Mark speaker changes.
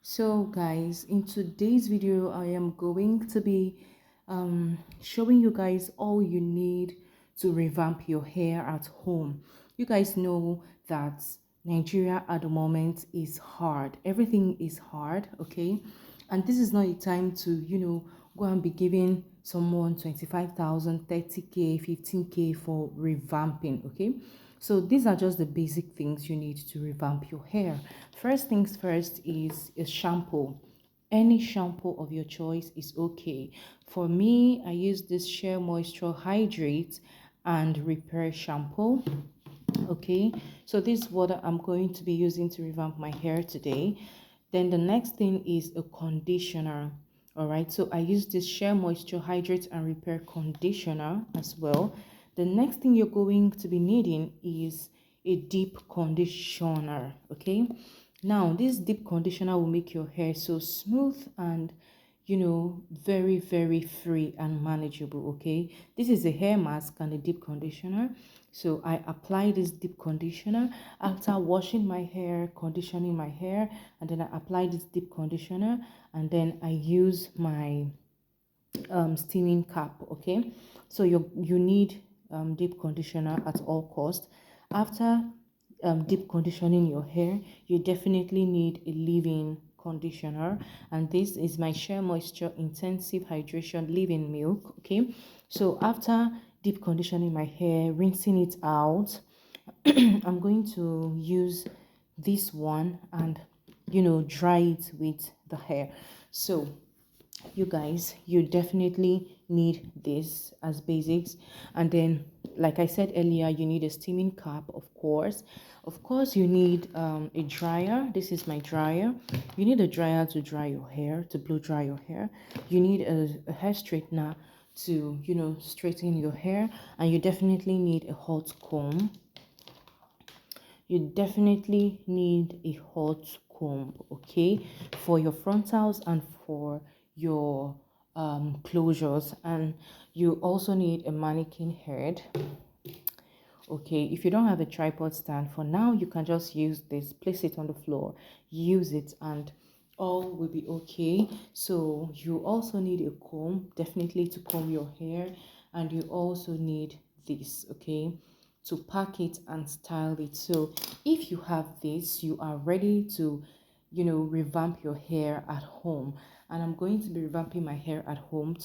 Speaker 1: So guys, in today's video I am going to be showing you guys all you need to revamp your hair at home. You guys know that Nigeria at the moment is hard. Everything is hard, okay? And this is not a time to, go and be giving someone 25,000, 30K, 15K for revamping, okay? So these are just the basic things you need to revamp your hair. First things first is a shampoo. Any shampoo of your choice is okay. For me, I use this Shea Moisture Hydrate and Repair shampoo. Okay, so this is what I'm going to be using to revamp my hair today. Then the next thing is a conditioner. All right, so I use this Shea Moisture Hydrate and Repair conditioner as well. The next thing you're going to be needing is a deep conditioner. Okay, now this deep conditioner will make your hair so smooth and very very free and manageable. Okay, this is a hair mask and a deep conditioner. So I apply this deep conditioner after washing my hair, conditioning my hair, and then I apply this deep conditioner, and then I use my steaming cap. Okay, so you need deep conditioner at all cost. After deep conditioning your hair, you definitely need a leave-in conditioner, and this is my Shea Moisture Intensive Hydration Leave-in Milk. Okay, so after deep conditioning my hair, rinsing it out, I'm going to use this one and dry it with the hair. So you guys, you definitely need this as basics. And then, like I said earlier, you need a steaming cap, of course. You need a dryer. This is my dryer. You need a dryer to dry your hair, to blow dry your hair. You need a hair straightener to straighten your hair, and you definitely need a hot comb. Okay, for your frontals and for your closures. And you also need a mannequin head. Okay, if you don't have a tripod stand for now, you can just use this, place it on the floor, use it, and all will be okay. So you also need a comb, definitely, to comb your hair, and you also need this, okay, to pack it and style it. So if you have this, you are ready to revamp your hair at home. And I'm going to be revamping my hair at home